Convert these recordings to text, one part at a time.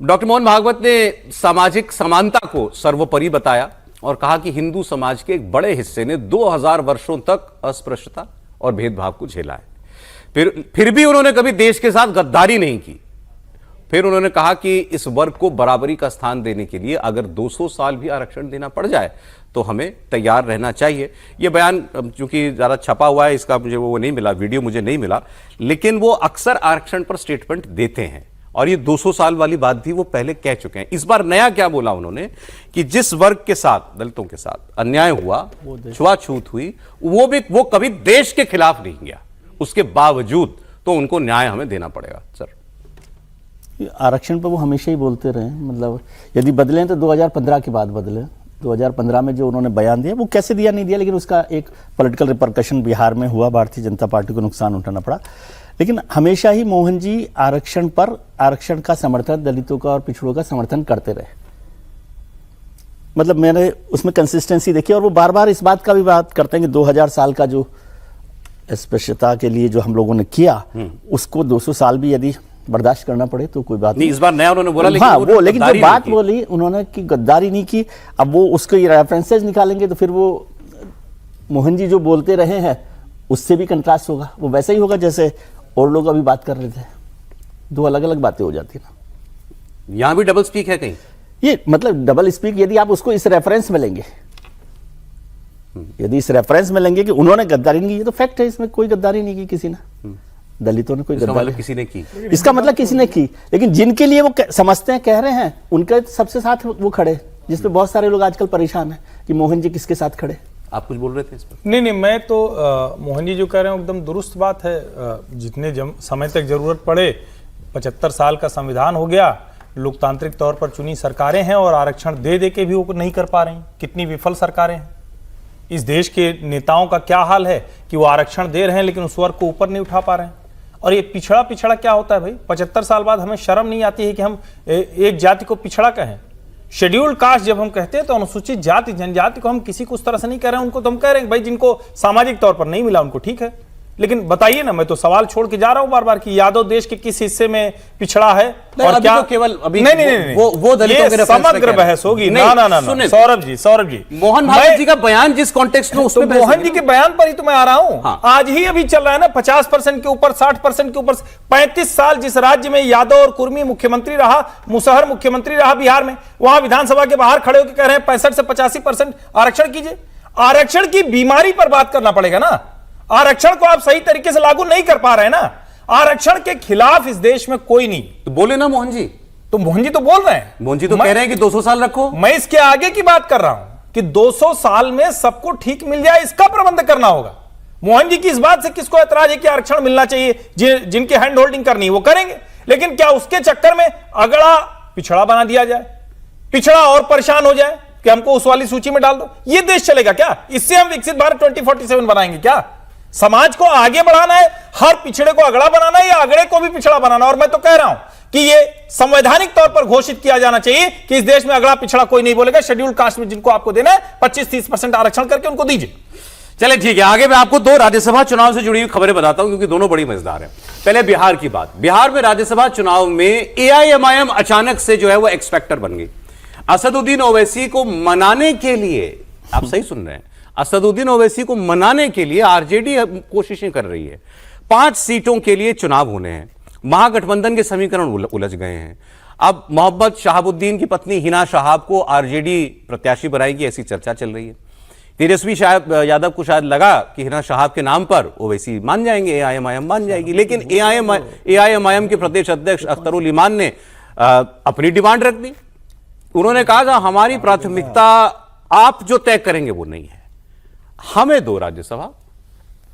Doctor Mohan Bhagwat ने सामाजिक समानता को सर्वोपरि बताया और कहा कि हिंदू समाज के एक बड़े हिस्से ने 2000 वर्षों तक अस्पृश्यता और भेदभाव को झेला है। फिर भी उन्होंने कभी देश के साथ गद्दारी नहीं की। फिर उन्होंने कहा कि इस वर्ग को बराबरी का स्थान देने के लिए अगर 200 साल भी आरक्षण देना पड़ जाए तो हमें तैयार रहना चाहिए। यह बयान चूंकि ज्यादा छपा हुआ है, इसका मुझे वो नहीं मिला, वीडियो मुझे नहीं मिला, लेकिन वो अक्सर आरक्षण पर स्टेटमेंट देते हैं और ये 200 साल वाली बात भी वो पहले कह चुके हैं। इस बार नया क्या बोला उन्होंने कि जिस वर्ग के साथ, दलितों के साथ अन्याय हुआ, छुआछूत हुई, वो कभी देश के खिलाफ नहीं गया, उसके बावजूद तो उनको न्याय हमें देना पड़ेगा। सर, आरक्षण पर वो हमेशा ही बोलते रहे, मतलब यदि बदले तो 2015 के बाद बदले। 2015 में जो उन्होंने बयान दिया वो कैसे दिया नहीं दिया, लेकिन उसका एक पॉलिटिकल रिपरकशन बिहार में हुआ, भारतीय जनता पार्टी को नुकसान उठाना पड़ा। लेकिन हमेशा ही मोहन जी आरक्षण पर, आरक्षण का समर्थन, दलितों का और पिछड़ों का समर्थन करते रहे। मतलब मैंने उसमें कंसिस्टेंसी देखी और वो बार बार इस बात का भी बात करते हैं कि 2000 साल का जो अस्पृश्यता के लिए जो हम लोगों ने किया उसको 200 साल भी यदि बर्दाश्त करना पड़े तो कोई बात नहीं। इस बार नया उन्होंने बोला, लेकिन हाँ, लेकिन जो बात बोली उन्होंने कि गद्दारी नहीं की, अब वो उसके रेफरेंसेज निकालेंगे तो फिर वो मोहन जी जो बोलते रहे हैं उससे भी कंट्रास्ट होगा, वो वैसा ही होगा जैसे और लोग अभी बात कर रहे थे। दो अलग अलग बातें हो जाती ना। यहां भी डबल स्पीक है कहीं, ये मतलब डबल स्पीक यदि आप उसको इस रेफरेंस में लेंगे, यदि इस रेफरेंस में लेंगे कि उन्होंने गद्दारी नहीं की, तो फैक्ट है, इसमें कोई गद्दारी नहीं की किसी ने, दलितों ने कोई गद्दारी किसी ने की, इसका मतलब किसी ने की। लेकिन जिनके लिए वो समझते हैं, कह रहे हैं, उनके सबसे साथ वो खड़े, जिसपे बहुत सारे लोग आजकल परेशान हैं कि मोहन जी किसके साथ खड़े। आप कुछ बोल रहे थे इस पर? नहीं, मैं तो मोहन जी जो कह रहे हैं एकदम दुरुस्त बात है। जितने समय तक जरूरत पड़े, 75 साल का संविधान हो गया, लोकतांत्रिक तौर पर चुनी सरकारें हैं और आरक्षण दे के भी वो नहीं कर पा रही। कितनी विफल सरकारें हैं। इस देश के नेताओं का क्या हाल है कि वो आरक्षण दे रहे हैं लेकिन उस वर्ग को ऊपर नहीं उठा पा रहे हैं। और ये पिछड़ा क्या होता है भाई? 75 साल बाद हमें शर्म नहीं आती है कि हम एक जाति को पिछड़ा कहें? शेड्यूल्ड कास्ट जब हम कहते हैं तो अनुसूचित जाति जनजाति को हम किसी को उस तरह से नहीं कह रहे हैं, उनको तो हम कह रहे हैं भाई जिनको सामाजिक तौर पर नहीं मिला उनको ठीक है। लेकिन बताइए ना, मैं तो सवाल छोड़ के जा रहा हूं बार बार कि यादव देश के किस हिस्से में पिछड़ा है और क्या? तो केवल अभी नहीं, वो दलितों के समग्र बहस होगी। ना सौरभ जी मोहन भागवत जी का बयान जिस कॉन्टेक्स्ट में, उसमें मोहन जी के बयान पर ही तो मैं आ रहा हूं। हाँ। आज ही अभी चल रहा है ना 50% के ऊपर, 60% के ऊपर। 35 साल जिस राज्य में यादव और कुर्मी मुख्यमंत्री रहा, मुसहर मुख्यमंत्री रहा बिहार में, वहां विधानसभा के बाहर खड़े होकर कह रहे हैं 65 से 85% आरक्षण कीजिए। आरक्षण की बीमारी पर बात करना पड़ेगा ना। आरक्षण को आप सही तरीके से लागू नहीं कर पा रहे हैं ना। आरक्षण के खिलाफ इस देश में कोई नहीं। तो बोले ना मोहन जी। तो मोहन जी तो बोल रहे हैं, मोहन जी तो कह रहे हैं कि 200 साल रखो। मैं इसके आगे की बात कर रहा हूं कि 200 साल में सबको ठीक मिल जाए, इसका प्रबंध करना होगा। मोहन जी की इस बात से किसको ऐतराज है कि आरक्षण मिलना चाहिए? जिनके हैंड होल्डिंग करनी वो करेंगे, लेकिन क्या उसके चक्कर में अगड़ा पिछड़ा बना दिया जाए, पिछड़ा और परेशान हो जाए कि हमको उस वाली सूची में डाल दो? ये देश चलेगा क्या? इससे हम विकसित भारत 2047 बनाएंगे क्या? समाज को आगे बढ़ाना है, हर पिछड़े को अगड़ा बनाना है या अगड़े को भी पिछड़ा बनाना? और मैं तो कह रहा हूं कि ये संवैधानिक तौर पर घोषित किया जाना चाहिए कि इस देश में अगड़ा पिछड़ा कोई नहीं बोलेगा। शेड्यूल्ड कास्ट में जिनको आपको देना है 25-30% आरक्षण करके उनको दीजिए। चले ठीक है, आगे मैं आपको 2 राज्यसभा चुनाव से जुड़ी हुई खबरें बताता हूं क्योंकि दोनों बड़ी मजेदार हैं। पहले बिहार की बात। बिहार में राज्यसभा चुनाव में AIMIM अचानक से जो है वो एक्सपेक्टर बन गई। असदुद्दीन ओवैसी को मनाने के लिए, आप सही सुन रहे हैं, असदुद्दीन ओवैसी को मनाने के लिए आरजेडी कोशिशें कर रही है। 5 सीटों के लिए चुनाव होने हैं। महागठबंधन के समीकरण उलझ गए हैं। अब मोहम्मद शहाबुद्दीन की पत्नी हिना शहाब को आरजेडी प्रत्याशी बनाएगी, ऐसी चर्चा चल रही है। तेजस्वी यादव को शायद लगा कि हिना शहाब के नाम पर ओवैसी मान जाएंगे, AIMIM मान जाएगी, लेकिन AIMIM के प्रदेश अध्यक्ष अख्तरुल ईमान ने अपनी डिमांड रख दी। उन्होंने कहा था हमारी प्राथमिकता आप जो तय करेंगे वो नहीं है, हमें 2 राज्यसभा,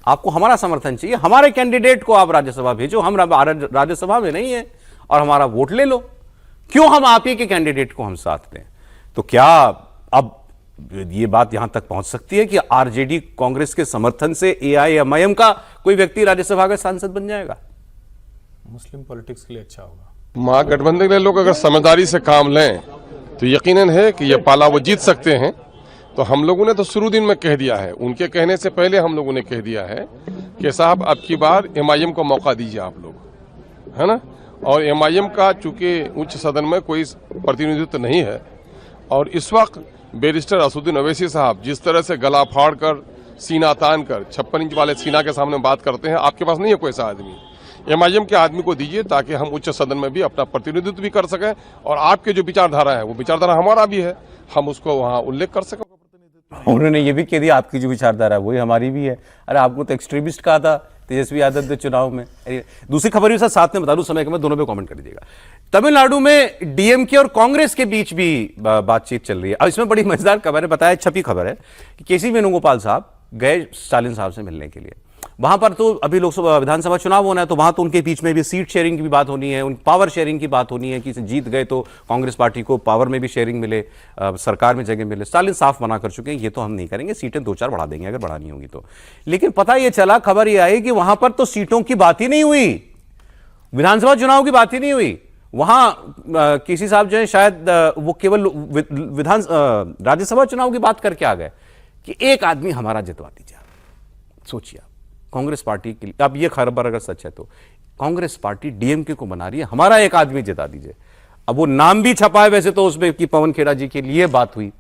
आपको हमारा समर्थन चाहिए, हमारे कैंडिडेट को आप राज्यसभा भेजो, हम राज्यसभा में नहीं है और हमारा वोट ले लो, क्यों हम आप ही के कैंडिडेट को हम साथ दें? तो क्या अब ये बात यहां तक पहुंच सकती है कि आरजेडी कांग्रेस के समर्थन से AIMIM का कोई व्यक्ति राज्यसभा का सांसद बन जाएगा? मुस्लिम पॉलिटिक्स के लिए अच्छा होगा। महागठबंधन के लोग अगर समझदारी से काम लें तो यकीनन है कि यह पाला वो जीत सकते हैं। तो हम लोगों ने तो शुरू दिन में कह दिया है, उनके कहने से पहले हम लोगों ने कह दिया है कि साहब अब की बार MIM को मौका दीजिए आप लोग, है ना। और एमआईएम का चूंकि उच्च सदन में कोई प्रतिनिधित्व नहीं है और इस वक्त बैरिस्टर असदुद्दीन ओवैसी साहब जिस तरह से गला फाड़ कर सीना तान कर 56 इंच वाले सीना के सामने बात करते हैं, आपके पास नहीं है कोई ऐसा आदमी। एमआईएम के आदमी को दीजिए ताकि हम उच्च सदन में भी अपना प्रतिनिधित्व भी कर सकें और आपके जो विचारधारा है वो विचारधारा हमारा भी है, हम उसको वहाँ उल्लेख कर सकें। उन्होंने ये भी कह दिया आपकी जो विचारधारा है वही हमारी भी है। अरे आपको तो एक्सट्रीमिस्ट कहा था तेजस्वी यादव चुनाव में। दूसरी खबर भी साथ में बता दूं, समय के मैं दोनों पे कमेंट कर दीजिएगा। तमिलनाडु में डीएमके और कांग्रेस के बीच भी बातचीत चल रही है। अब इसमें बड़ी मजेदार खबर है, बताया छपी खबर है कि केसी वेणुगोपाल साहब गए स्टालिन साहब से मिलने के लिए। वहां पर तो अभी लोकसभा विधानसभा चुनाव होना है, तो वहां तो उनके बीच में भी सीट शेयरिंग की भी बात होनी है, उन पावर शेयरिंग की बात होनी है कि जीत गए तो कांग्रेस पार्टी को पावर में भी शेयरिंग मिले, सरकार में जगह मिले। स्टालिन साफ मना कर चुके हैं ये तो हम नहीं करेंगे, सीटें 2-4 बढ़ा देंगे अगर बढ़ानी होगी तो। लेकिन पता ये चला, खबर ये आई कि वहां पर तो सीटों की बात ही नहीं हुई, विधानसभा चुनाव की बात ही नहीं हुई। वहां केसी साहब जो है शायद वो केवल राज्यसभा चुनाव की बात करके आ गए कि एक आदमी हमारा जितवा दीजिए। सोचिए आप, कांग्रेस पार्टी के लिए, अब ये खबर अगर सच है तो कांग्रेस पार्टी डीएमके को बना रही है हमारा एक आदमी जिता दीजिए। अब वो नाम भी छपा है वैसे तो उसमें कि पवन खेड़ा जी के लिए बात हुई,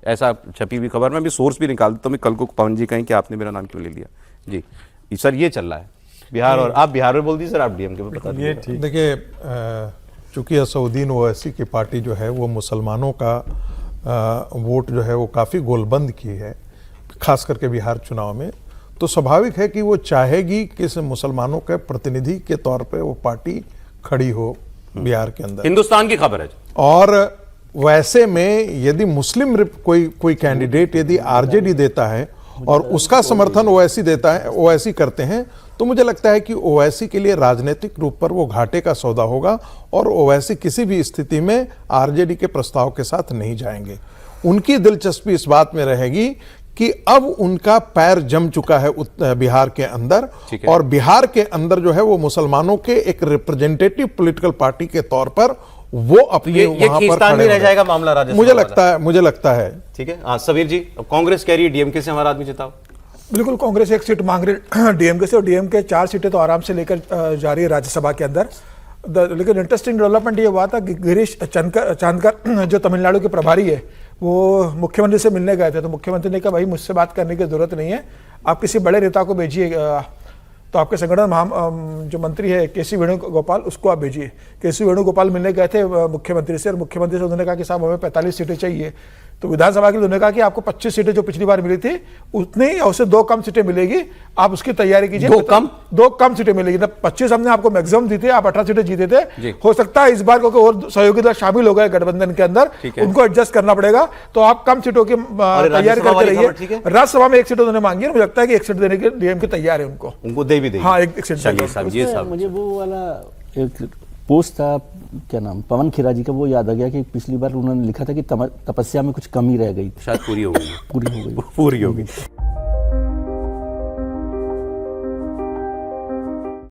ऐसा छपी हुई खबर में भी सोर्स भी निकाल देता हूं मैं कल को पवन जी कहें कि आपने मेरा नाम क्यों ले लिया। जी सर, ये चल रहा है बिहार, और आप बिहार में बोल दीजिए सर, आप डीएमके में बता दीजिए। देखिए, चूंकि असदुद्दीन ओवैसी की पार्टी जो है वो मुसलमानों का वोट जो है वो काफ़ी गोलबंद की है, खास करके बिहार चुनाव में, तो स्वाभाविक है कि वो चाहेगी कि इस मुसलमानों के प्रतिनिधि के तौर पे वो पार्टी खड़ी हो बिहार के अंदर। हिंदुस्तान की खबर है। और वैसे में यदि मुस्लिम कोई कैंडिडेट यदि आरजेडी देता है और उसका समर्थन ओवैसी देता है, ओवैसी करते हैं, तो मुझे लगता है कि ओवैसी के लिए राजनीतिक रूप पर वो घाटे का सौदा होगा और ओवैसी किसी भी स्थिति में आरजेडी के प्रस्ताव के साथ नहीं जाएंगे। उनकी दिलचस्पी इस बात में रहेगी कि अब उनका पैर जम चुका है बिहार के अंदर, और बिहार के अंदर जो है वो मुसलमानों के एक रिप्रेजेंटेटिव पॉलिटिकल पार्टी के तौर पर वो अपने वहां पर खड़े रह जाएगा मामला राज्यसभा। मुझे लगता है ठीक है। हाँ समीर जी, कांग्रेस कह रही है डीएमके से हमारा आदमी जिताओ। बिल्कुल, कांग्रेस एक सीट मांग रही डीएमके से, और डीएमके 4 सीटें तो आराम से लेकर जा रही है राज्यसभा के अंदर। लेकिन इंटरेस्टिंग डेवलपमेंट ये हुआ था कि गिरीश चांदकर जो तमिलनाडु के प्रभारी है वो मुख्यमंत्री से मिलने गए थे, तो मुख्यमंत्री ने कहा भाई मुझसे बात करने की जरूरत नहीं है, आप किसी बड़े नेता को भेजिए। तो आपके संगठन जो मंत्री है केसी वेणुगोपाल, उसको आप भेजिए। केसी वेणुगोपाल मिलने गए थे मुख्यमंत्री से, और मुख्यमंत्री से उन्होंने कहा कि साहब हमें 45 सीटें चाहिए। तो विधानसभा के लिए उन्होंने कहा कि आपको 25 सीटें जो पिछली बार मिली थी उतनी या उससे 2 कम सीटें मिलेगी, आप उसकी तैयारी कीजिए। 2 कम सीटें मिलेगी। 25 हमने आपको मैक्सिमम दी थी, आप 18 सीटें जीते थे। हो सकता है इस बार क्योंकि और सहयोगी दल शामिल हो गए गठबंधन के अंदर, उनको एडजस्ट करना पड़ेगा, तो आप कम सीटों की तैयारी करते रहिए। राज्यसभा में 1 सीट उन्होंने मांगी है, मुझे लगता है कि 1 सीट देने के डीएमके तैयार है, उनको दे भी देगी। हाँ, 1 सीट। मुझे वो वाला एक पोस्ट था, क्या नाम, पवन खेड़ा जी का, वो याद आ गया कि पिछली बार उन्होंने लिखा था कि तपस्या में कुछ कमी रह गई, शायद पूरी हो गई।